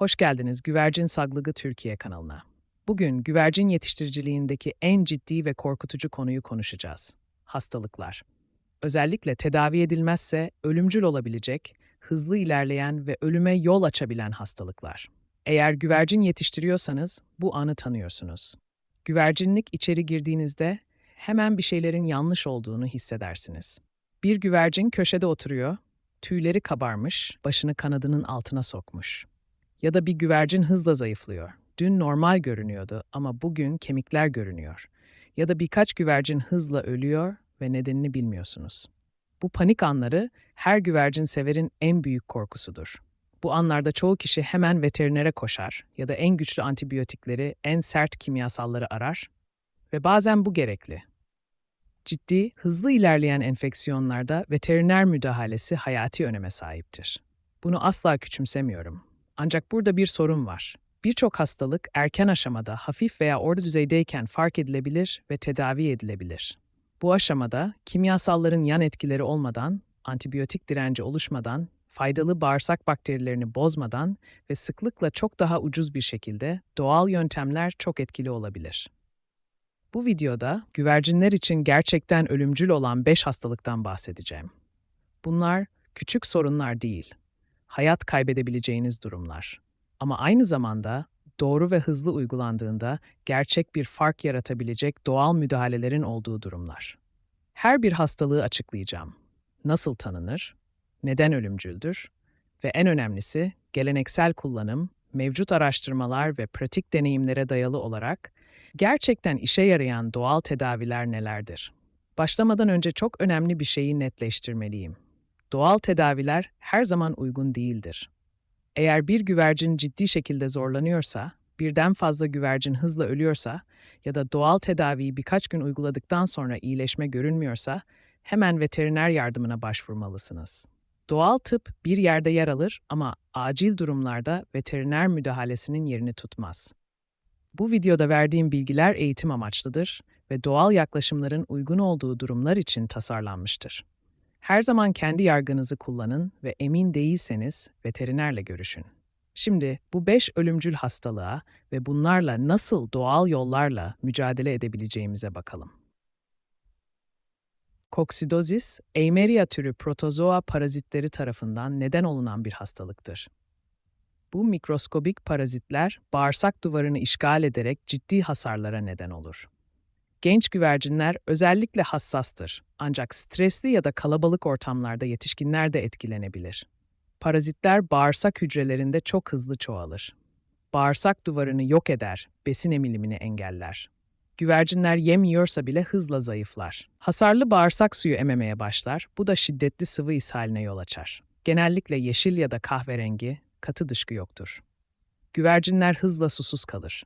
Hoş geldiniz Güvercin Sağlığı Türkiye kanalına. Bugün güvercin yetiştiriciliğindeki en ciddi ve korkutucu konuyu konuşacağız. Hastalıklar. Özellikle tedavi edilmezse ölümcül olabilecek, hızlı ilerleyen ve ölüme yol açabilen hastalıklar. Eğer güvercin yetiştiriyorsanız bu anı tanıyorsunuz. Güvercinlik içeri girdiğinizde hemen bir şeylerin yanlış olduğunu hissedersiniz. Bir güvercin köşede oturuyor, tüyleri kabarmış, başını kanadının altına sokmuş. Ya da bir güvercin hızla zayıflıyor. Dün normal görünüyordu ama bugün kemikler görünüyor. Ya da birkaç güvercin hızla ölüyor ve nedenini bilmiyorsunuz. Bu panik anları her güvercin severin en büyük korkusudur. Bu anlarda çoğu kişi hemen veterinere koşar ya da en güçlü antibiyotikleri, en sert kimyasalları arar ve bazen bu gerekli. Ciddi, hızlı ilerleyen enfeksiyonlarda veteriner müdahalesi hayati öneme sahiptir. Bunu asla küçümsemiyorum. Ancak burada bir sorun var. Birçok hastalık erken aşamada hafif veya orta düzeydeyken fark edilebilir ve tedavi edilebilir. Bu aşamada kimyasalların yan etkileri olmadan, antibiyotik direnci oluşmadan, faydalı bağırsak bakterilerini bozmadan ve sıklıkla çok daha ucuz bir şekilde doğal yöntemler çok etkili olabilir. Bu videoda güvercinler için gerçekten ölümcül olan 5 hastalıktan bahsedeceğim. Bunlar küçük sorunlar değil, hayat kaybedebileceğiniz durumlar. Ama aynı zamanda doğru ve hızlı uygulandığında gerçek bir fark yaratabilecek doğal müdahalelerin olduğu durumlar. Her bir hastalığı açıklayacağım. Nasıl tanınır? Neden ölümcüldür? Ve en önemlisi geleneksel kullanım, mevcut araştırmalar ve pratik deneyimlere dayalı olarak gerçekten işe yarayan doğal tedaviler nelerdir? Başlamadan önce çok önemli bir şeyi netleştirmeliyim. Doğal tedaviler her zaman uygun değildir. Eğer bir güvercin ciddi şekilde zorlanıyorsa, birden fazla güvercin hızla ölüyorsa ya da doğal tedaviyi birkaç gün uyguladıktan sonra iyileşme görünmüyorsa, hemen veteriner yardımına başvurmalısınız. Doğal tıp bir yerde yer alır ama acil durumlarda veteriner müdahalesinin yerini tutmaz. Bu videoda verdiğim bilgiler eğitim amaçlıdır ve doğal yaklaşımların uygun olduğu durumlar için tasarlanmıştır. Her zaman kendi yargınızı kullanın ve emin değilseniz veterinerle görüşün. Şimdi bu 5 ölümcül hastalığa ve bunlarla nasıl doğal yollarla mücadele edebileceğimize bakalım. Koksidozis, Eimeria türü protozoa parazitleri tarafından neden olunan bir hastalıktır. Bu mikroskobik parazitler bağırsak duvarını işgal ederek ciddi hasarlara neden olur. Genç güvercinler özellikle hassastır, ancak stresli ya da kalabalık ortamlarda yetişkinler de etkilenebilir. Parazitler bağırsak hücrelerinde çok hızlı çoğalır. Bağırsak duvarını yok eder, besin emilimini engeller. Güvercinler yem yiyorsa bile hızla zayıflar. Hasarlı bağırsak suyu ememeye başlar, bu da şiddetli sıvı ishaline yol açar. Genellikle yeşil ya da kahverengi, katı dışkı yoktur. Güvercinler hızla susuz kalır.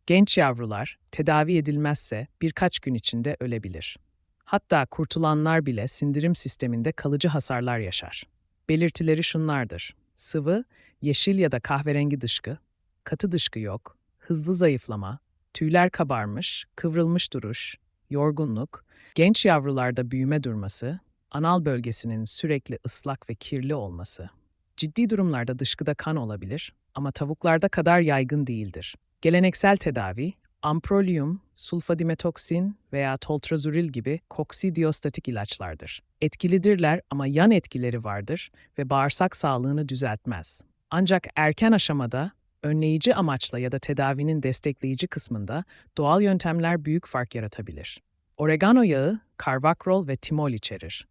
Genç yavrular tedavi edilmezse birkaç gün içinde ölebilir. Hatta kurtulanlar bile sindirim sisteminde kalıcı hasarlar yaşar. Belirtileri şunlardır: sıvı, yeşil ya da kahverengi dışkı, katı dışkı yok, hızlı zayıflama, tüyler kabarmış, kıvrılmış duruş, yorgunluk, genç yavrularda büyüme durması, anal bölgesinin sürekli ıslak ve kirli olması. Ciddi durumlarda dışkıda kan olabilir ama tavuklarda kadar yaygın değildir. Geleneksel tedavi, amprolium, sulfadimetoksin veya toltrazuril gibi koksidiyostatik ilaçlardır. Etkilidirler ama yan etkileri vardır ve bağırsak sağlığını düzeltmez. Ancak erken aşamada, önleyici amaçla ya da tedavinin destekleyici kısmında doğal yöntemler büyük fark yaratabilir. Oregano yağı, karvakrol ve timol içerir.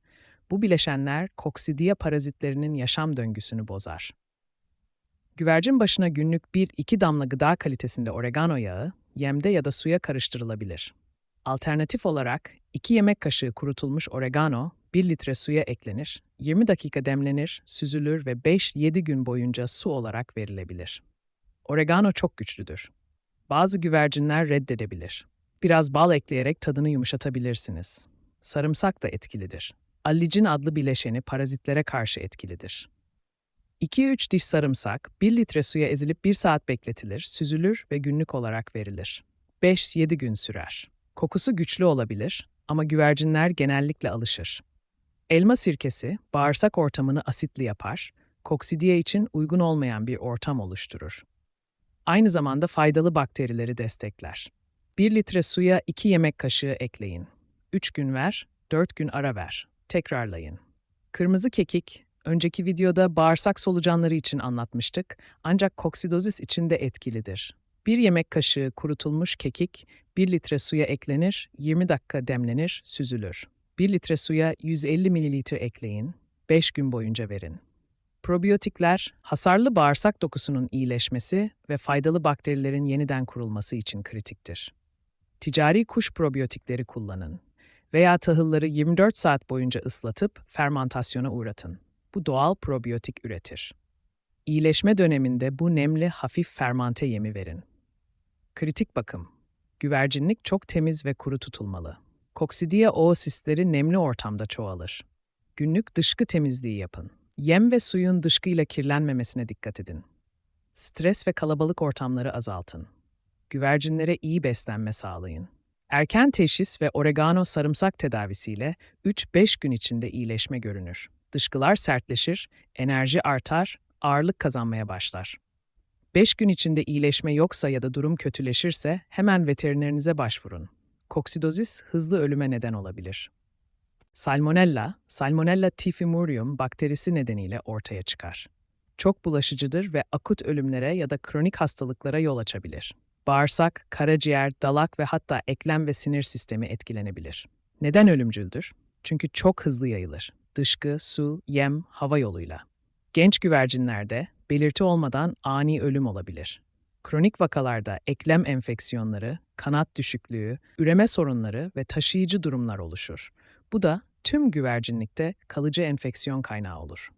Bu bileşenler koksidiya parazitlerinin yaşam döngüsünü bozar. Güvercin başına günlük 1-2 damla gıda kalitesinde oregano yağı, yemde ya da suya karıştırılabilir. Alternatif olarak 2 yemek kaşığı kurutulmuş oregano 1 litre suya eklenir, 20 dakika demlenir, süzülür ve 5-7 gün boyunca su olarak verilebilir. Oregano çok güçlüdür. Bazı güvercinler reddedebilir. Biraz bal ekleyerek tadını yumuşatabilirsiniz. Sarımsak da etkilidir. Allicin adlı bileşeni parazitlere karşı etkilidir. 2-3 diş sarımsak 1 litre suya ezilip 1 saat bekletilir, süzülür ve günlük olarak verilir. 5-7 gün sürer. Kokusu güçlü olabilir ama güvercinler genellikle alışır. Elma sirkesi bağırsak ortamını asitli yapar, Koksidye için uygun olmayan bir ortam oluşturur. Aynı zamanda faydalı bakterileri destekler. 1 litre suya 2 yemek kaşığı ekleyin. 3 gün ver, 4 gün ara ver. Tekrarlayın. Kırmızı kekik, önceki videoda bağırsak solucanları için anlatmıştık, ancak koksidozis için de etkilidir. 1 yemek kaşığı kurutulmuş kekik, 1 litre suya eklenir, 20 dakika demlenir, süzülür. 1 litre suya 150 mililitre ekleyin, 5 gün boyunca verin. Probiyotikler, hasarlı bağırsak dokusunun iyileşmesi ve faydalı bakterilerin yeniden kurulması için kritiktir. Ticari kuş probiyotikleri kullanın veya tahılları 24 saat boyunca ıslatıp fermantasyona uğratın. Bu doğal probiyotik üretir. İyileşme döneminde bu nemli hafif fermante yemi verin. Kritik bakım. Güvercinlik çok temiz ve kuru tutulmalı. Koksidye oosistleri nemli ortamda çoğalır. Günlük dışkı temizliği yapın. Yem ve suyun dışkıyla kirlenmemesine dikkat edin. Stres ve kalabalık ortamları azaltın. Güvercinlere iyi beslenme sağlayın. Erken teşhis ve oregano sarımsak tedavisiyle 3-5 gün içinde iyileşme görünür. Dışkılar sertleşir, enerji artar, ağırlık kazanmaya başlar. 5 gün içinde iyileşme yoksa ya da durum kötüleşirse hemen veterinerinize başvurun. Koksidozis hızlı ölüme neden olabilir. Salmonella typhimurium bakterisi nedeniyle ortaya çıkar. Çok bulaşıcıdır ve akut ölümlere ya da kronik hastalıklara yol açabilir. Bağırsak, karaciğer, dalak ve hatta eklem ve sinir sistemi etkilenebilir. Neden ölümcüldür? Çünkü çok hızlı yayılır. Dışkı, su, yem, hava yoluyla. Genç güvercinlerde belirti olmadan ani ölüm olabilir. Kronik vakalarda eklem enfeksiyonları, kanat düşüklüğü, üreme sorunları ve taşıyıcı durumlar oluşur. Bu da tüm güvercinlikte kalıcı enfeksiyon kaynağı olur.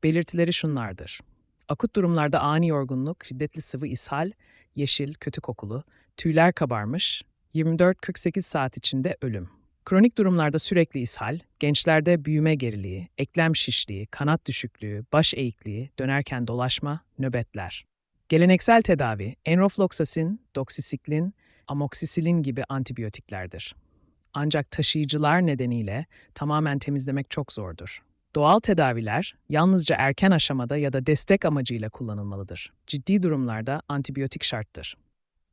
Belirtileri şunlardır. Akut durumlarda ani yorgunluk, şiddetli sıvı ishal, yeşil, kötü kokulu, tüyler kabarmış, 24-48 saat içinde ölüm. Kronik durumlarda sürekli ishal, gençlerde büyüme geriliği, eklem şişliği, kanat düşüklüğü, baş eğikliği, dönerken dolaşma, nöbetler. Geleneksel tedavi, enrofloksasin, doksisiklin, amoksisilin gibi antibiyotiklerdir. Ancak taşıyıcılar nedeniyle tamamen temizlemek çok zordur. Doğal tedaviler yalnızca erken aşamada ya da destek amacıyla kullanılmalıdır. Ciddi durumlarda antibiyotik şarttır.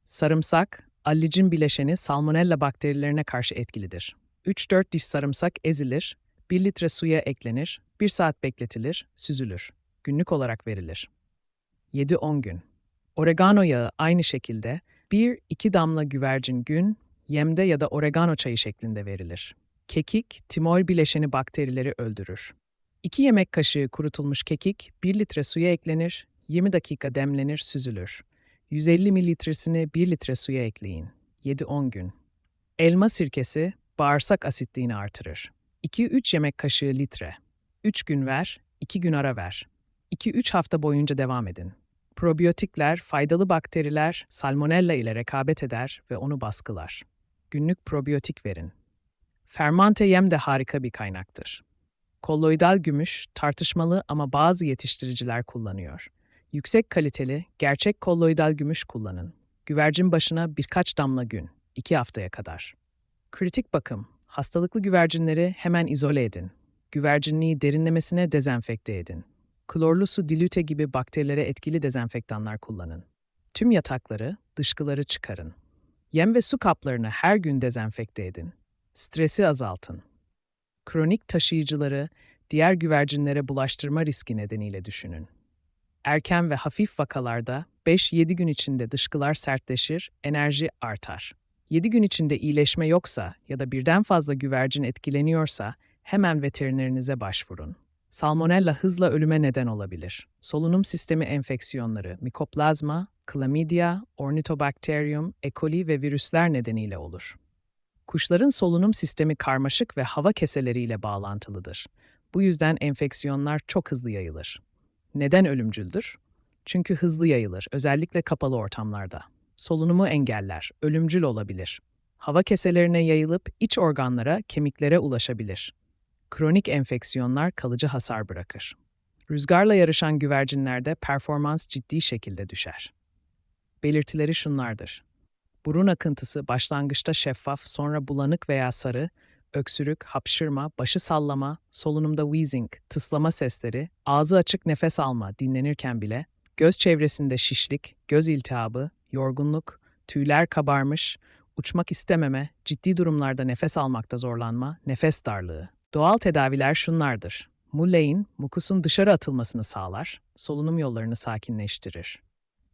Sarımsak, allicin bileşeni salmonella bakterilerine karşı etkilidir. 3-4 diş sarımsak ezilir, 1 litre suya eklenir, 1 saat bekletilir, süzülür. Günlük olarak verilir. 7-10 gün. Oregano yağı aynı şekilde 1-2 damla güvercin gün, yemde ya da oregano çayı şeklinde verilir. Kekik, timol bileşeni bakterileri öldürür. 2 yemek kaşığı kurutulmuş kekik 1 litre suya eklenir, 20 dakika demlenir, süzülür. 150 mililitresini 1 litre suya ekleyin. 7-10 gün. Elma sirkesi bağırsak asitliğini artırır. 2-3 yemek kaşığı litre. 3 gün ver, 2 gün ara ver. 2-3 hafta boyunca devam edin. Probiyotikler, faydalı bakteriler salmonella ile rekabet eder ve onu baskılar. Günlük probiyotik verin. Fermante yem de harika bir kaynaktır. Kolloidal gümüş tartışmalı ama bazı yetiştiriciler kullanıyor. Yüksek kaliteli, gerçek kolloidal gümüş kullanın. Güvercin başına birkaç damla gün, 2 haftaya kadar. Kritik bakım, hastalıklı güvercinleri hemen izole edin. Güvercinliği derinlemesine dezenfekte edin. Klorlu su dilüte gibi bakterilere etkili dezenfektanlar kullanın. Tüm yatakları, dışkıları çıkarın. Yem ve su kaplarını her gün dezenfekte edin. Stresi azaltın. Kronik taşıyıcıları diğer güvercinlere bulaştırma riski nedeniyle düşünün. Erken ve hafif vakalarda 5-7 gün içinde dışkılar sertleşir, enerji artar. 7 gün içinde iyileşme yoksa ya da birden fazla güvercin etkileniyorsa hemen veterinerinize başvurun. Salmonella hızla ölüme neden olabilir. Solunum sistemi enfeksiyonları, mikoplazma, chlamydia, ornitobacterium, E. coli ve virüsler nedeniyle olur. Kuşların solunum sistemi karmaşık ve hava keseleriyle bağlantılıdır. Bu yüzden enfeksiyonlar çok hızlı yayılır. Neden ölümcüldür? Çünkü hızlı yayılır, özellikle kapalı ortamlarda. Solunumu engeller, ölümcül olabilir. Hava keselerine yayılıp iç organlara, kemiklere ulaşabilir. Kronik enfeksiyonlar kalıcı hasar bırakır. Rüzgarla yarışan güvercinlerde performans ciddi şekilde düşer. Belirtileri şunlardır. Burun akıntısı başlangıçta şeffaf, sonra bulanık veya sarı, öksürük, hapşırma, başı sallama, solunumda wheezing, tıslama sesleri, ağzı açık nefes alma dinlenirken bile, göz çevresinde şişlik, göz iltihabı, yorgunluk, tüyler kabarmış, uçmak istememe, ciddi durumlarda nefes almakta zorlanma, nefes darlığı. Doğal tedaviler şunlardır. Mullein, mukusun dışarı atılmasını sağlar, solunum yollarını sakinleştirir.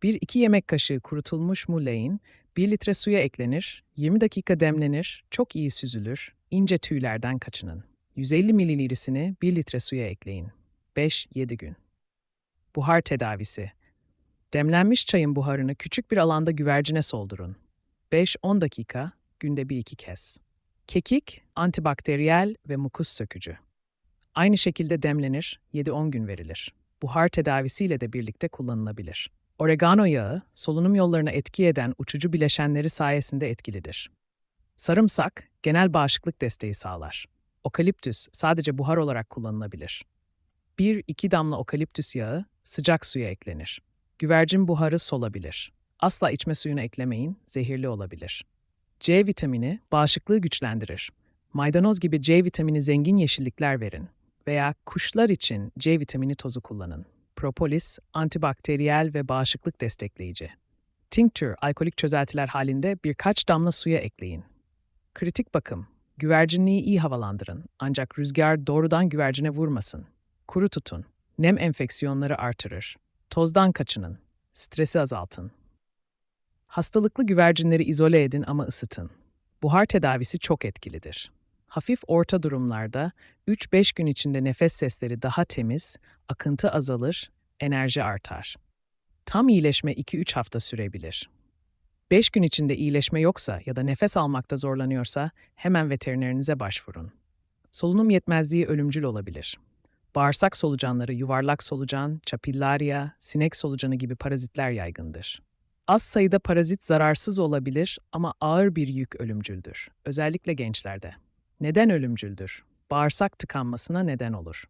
1-2 yemek kaşığı kurutulmuş mullein, 1 litre suya eklenir, 20 dakika demlenir, çok iyi süzülür, ince tüylerden kaçının. 150 mililitresini 1 litre suya ekleyin. 5-7 gün. Buhar tedavisi. Demlenmiş çayın buharını küçük bir alanda güvercine soldurun. 5-10 dakika, günde 1-2 kez. Kekik, antibakteriyel ve mukus sökücü. Aynı şekilde demlenir, 7-10 gün verilir. Buhar tedavisiyle de birlikte kullanılabilir. Oregano yağı, solunum yollarına etki eden uçucu bileşenleri sayesinde etkilidir. Sarımsak, genel bağışıklık desteği sağlar. Okaliptüs sadece buhar olarak kullanılabilir. 1-2 damla okaliptüs yağı sıcak suya eklenir. Güvercin buharı solabilir. Asla içme suyuna eklemeyin, zehirli olabilir. C vitamini bağışıklığı güçlendirir. Maydanoz gibi C vitamini zengin yeşillikler verin veya kuşlar için C vitamini tozu kullanın. Propolis, antibakteriyel ve bağışıklık destekleyici. Tinktür, alkolik çözeltiler halinde birkaç damla suya ekleyin. Kritik bakım, güvercinliği iyi havalandırın ancak rüzgar doğrudan güvercine vurmasın. Kuru tutun, nem enfeksiyonları artırır. Tozdan kaçının, stresi azaltın. Hastalıklı güvercinleri izole edin ama ısıtın. Buhar tedavisi çok etkilidir. Hafif orta durumlarda 3-5 gün içinde nefes sesleri daha temiz, akıntı azalır, enerji artar. Tam iyileşme 2-3 hafta sürebilir. 5 gün içinde iyileşme yoksa ya da nefes almakta zorlanıyorsa hemen veterinerinize başvurun. Solunum yetmezliği ölümcül olabilir. Bağırsak solucanları, yuvarlak solucan, çapillarya, sinek solucanı gibi parazitler yaygındır. Az sayıda parazit zararsız olabilir ama ağır bir yük ölümcüldür, özellikle gençlerde. Neden ölümcüldür? Bağırsak tıkanmasına neden olur.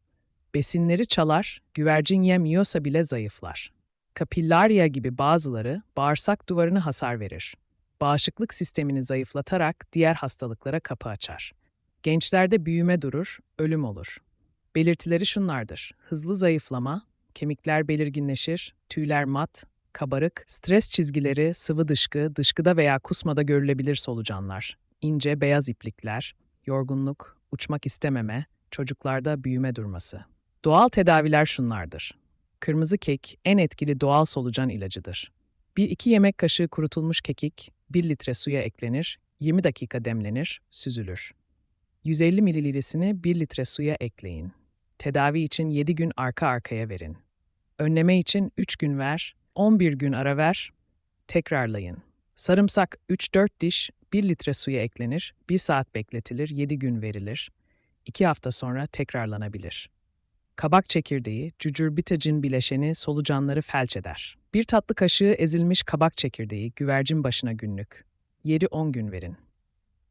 Besinleri çalar, güvercin yem yiyorsa bile zayıflar. Kapillarya gibi bazıları bağırsak duvarını hasar verir. Bağışıklık sistemini zayıflatarak diğer hastalıklara kapı açar. Gençlerde büyüme durur, ölüm olur. Belirtileri şunlardır: hızlı zayıflama, kemikler belirginleşir, tüyler mat, kabarık, stres çizgileri, sıvı dışkı, dışkıda veya kusmada görülebilir solucanlar, ince beyaz iplikler, yorgunluk, uçmak istememe, çocuklarda büyüme durması. Doğal tedaviler şunlardır. Kırmızı kek en etkili doğal solucan ilacıdır. 1-2 yemek kaşığı kurutulmuş kekik, 1 litre suya eklenir, 20 dakika demlenir, süzülür. 150 mililitresini 1 litre suya ekleyin. Tedavi için 7 gün arka arkaya verin. Önleme için 3 gün ver, 11 gün ara ver, tekrarlayın. Sarımsak 3-4 diş 1 litre suya eklenir, 1 saat bekletilir, 7 gün verilir. 2 hafta sonra tekrarlanabilir. Kabak çekirdeği, cucurbitacin bileşeni solucanları felç eder. 1 tatlı kaşığı ezilmiş kabak çekirdeği güvercin başına günlük. 7-10 gün verin.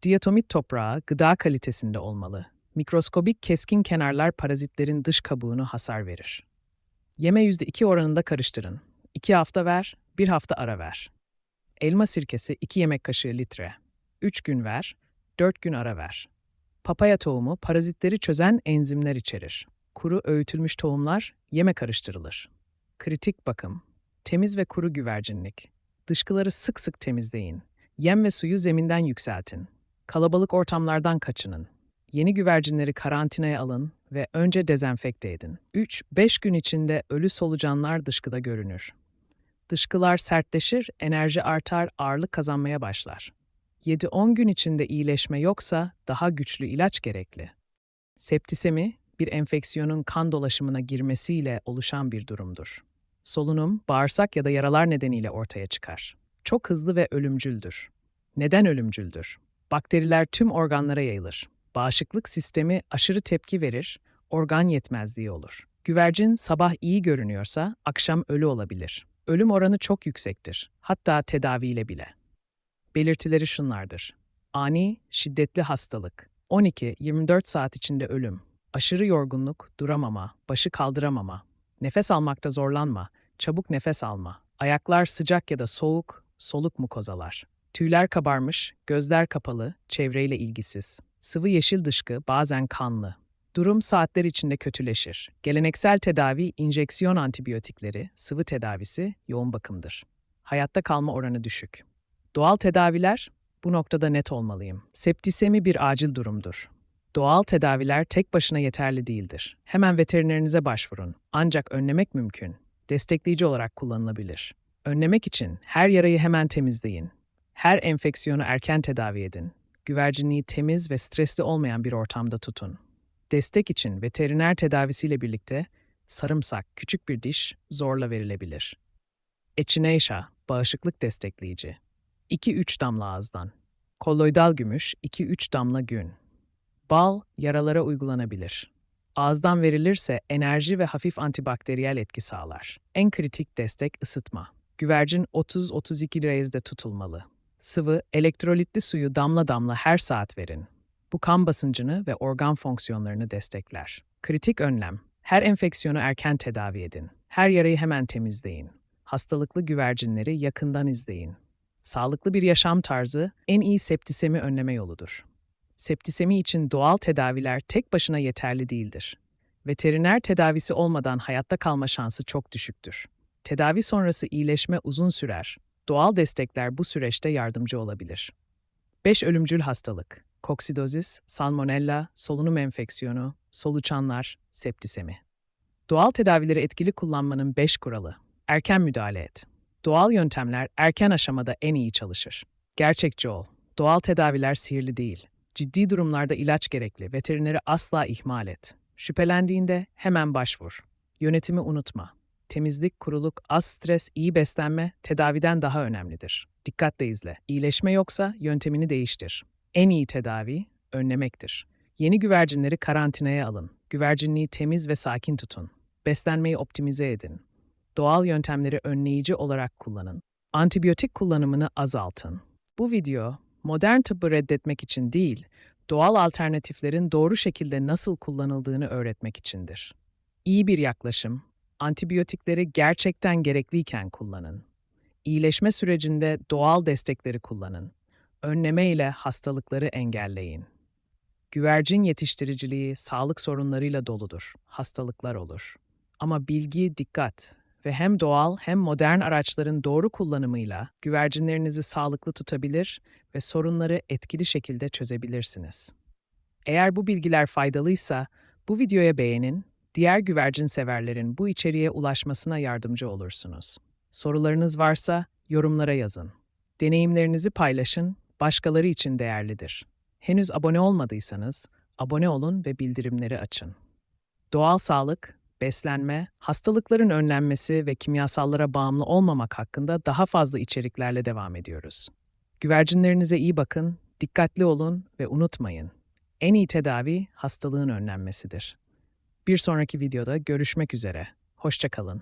Diatomit toprağı gıda kalitesinde olmalı. Mikroskobik keskin kenarlar parazitlerin dış kabuğunu hasar verir. Yeme %2 oranında karıştırın. 2 hafta ver, 1 hafta ara ver. Elma sirkesi 2 yemek kaşığı litre. 3 gün ver, 4 gün ara ver. Papaya tohumu parazitleri çözen enzimler içerir. Kuru öğütülmüş tohumlar yeme karıştırılır. Kritik bakım. Temiz ve kuru güvercinlik. Dışkıları sık sık temizleyin. Yem ve suyu zeminden yükseltin. Kalabalık ortamlardan kaçının. Yeni güvercinleri karantinaya alın ve önce dezenfekte edin. 3-5 gün içinde ölü solucanlar dışkıda görünür. Dışkılar sertleşir, enerji artar, ağırlık kazanmaya başlar. 7-10 gün içinde iyileşme yoksa daha güçlü ilaç gerekli. Septisemi, bir enfeksiyonun kan dolaşımına girmesiyle oluşan bir durumdur. Solunum, bağırsak ya da yaralar nedeniyle ortaya çıkar. Çok hızlı ve ölümcüldür. Neden ölümcüldür? Bakteriler tüm organlara yayılır. Bağışıklık sistemi aşırı tepki verir, organ yetmezliği olur. Güvercin sabah iyi görünüyorsa akşam ölü olabilir. Ölüm oranı çok yüksektir, hatta tedaviyle bile. Belirtileri şunlardır: ani, şiddetli hastalık, 12-24 saat içinde ölüm, aşırı yorgunluk, duramama, başı kaldıramama, nefes almakta zorlanma, çabuk nefes alma, ayaklar sıcak ya da soğuk, soluk mukozalar, tüyler kabarmış, gözler kapalı, çevreyle ilgisiz. Sıvı yeşil dışkı bazen kanlı. Durum saatler içinde kötüleşir. Geleneksel tedavi enjeksiyon antibiyotikleri, sıvı tedavisi yoğun bakımdır. Hayatta kalma oranı düşük. Doğal tedaviler, bu noktada net olmalıyım. Septisemi bir acil durumdur. Doğal tedaviler tek başına yeterli değildir. Hemen veterinerinize başvurun. Ancak önlemek mümkün. Destekleyici olarak kullanılabilir. Önlemek için her yarayı hemen temizleyin. Her enfeksiyonu erken tedavi edin. Güvercinliği temiz ve stresli olmayan bir ortamda tutun. Destek için veteriner tedavisiyle birlikte sarımsak, küçük bir diş zorla verilebilir. Echinacea, bağışıklık destekleyici. 2-3 damla ağızdan. Kolloidal gümüş 2-3 damla gün. Bal yaralara uygulanabilir. Ağızdan verilirse enerji ve hafif antibakteriyel etki sağlar. En kritik destek ısıtma. Güvercin 30-32 derecede tutulmalı. Sıvı, elektrolitli suyu damla damla her saat verin. Bu kan basıncını ve organ fonksiyonlarını destekler. Kritik önlem. Her enfeksiyonu erken tedavi edin. Her yarayı hemen temizleyin. Hastalıklı güvercinleri yakından izleyin. Sağlıklı bir yaşam tarzı en iyi septisemi önleme yoludur. Septisemi için doğal tedaviler tek başına yeterli değildir. Veteriner tedavisi olmadan hayatta kalma şansı çok düşüktür. Tedavi sonrası iyileşme uzun sürer. Doğal destekler bu süreçte yardımcı olabilir. 5 ölümcül hastalık: koksidozis, salmonella, solunum enfeksiyonu, solucanlar, septisemi. Doğal tedavileri etkili kullanmanın 5 kuralı. Erken müdahale et. Doğal yöntemler erken aşamada en iyi çalışır. Gerçekçi ol. Doğal tedaviler sihirli değil. Ciddi durumlarda ilaç gerekli. Veterineri asla ihmal et. Şüphelendiğinde hemen başvur. Yönetimi unutma. Temizlik, kuruluk, az stres, iyi beslenme tedaviden daha önemlidir. Dikkatle izle. İyileşme yoksa yöntemini değiştir. En iyi tedavi önlemektir. Yeni güvercinleri karantinaya alın. Güvercinliği temiz ve sakin tutun. Beslenmeyi optimize edin. Doğal yöntemleri önleyici olarak kullanın. Antibiyotik kullanımını azaltın. Bu video, modern tıbbı reddetmek için değil, doğal alternatiflerin doğru şekilde nasıl kullanıldığını öğretmek içindir. İyi bir yaklaşım, antibiyotikleri gerçekten gerekliyken kullanın. İyileşme sürecinde doğal destekleri kullanın. Önleme ile hastalıkları engelleyin. Güvercin yetiştiriciliği sağlık sorunlarıyla doludur. Hastalıklar olur. Ama bilgi, dikkat ve hem doğal hem modern araçların doğru kullanımıyla güvercinlerinizi sağlıklı tutabilir ve sorunları etkili şekilde çözebilirsiniz. Eğer bu bilgiler faydalıysa bu videoya beğenin, diğer güvercin severlerin bu içeriğe ulaşmasına yardımcı olursunuz. Sorularınız varsa yorumlara yazın. Deneyimlerinizi paylaşın, başkaları için değerlidir. Henüz abone olmadıysanız abone olun ve bildirimleri açın. Doğal sağlık, beslenme, hastalıkların önlenmesi ve kimyasallara bağımlı olmamak hakkında daha fazla içeriklerle devam ediyoruz. Güvercinlerinize iyi bakın, dikkatli olun ve unutmayın. En iyi tedavi hastalığın önlenmesidir. Bir sonraki videoda görüşmek üzere. Hoşça kalın.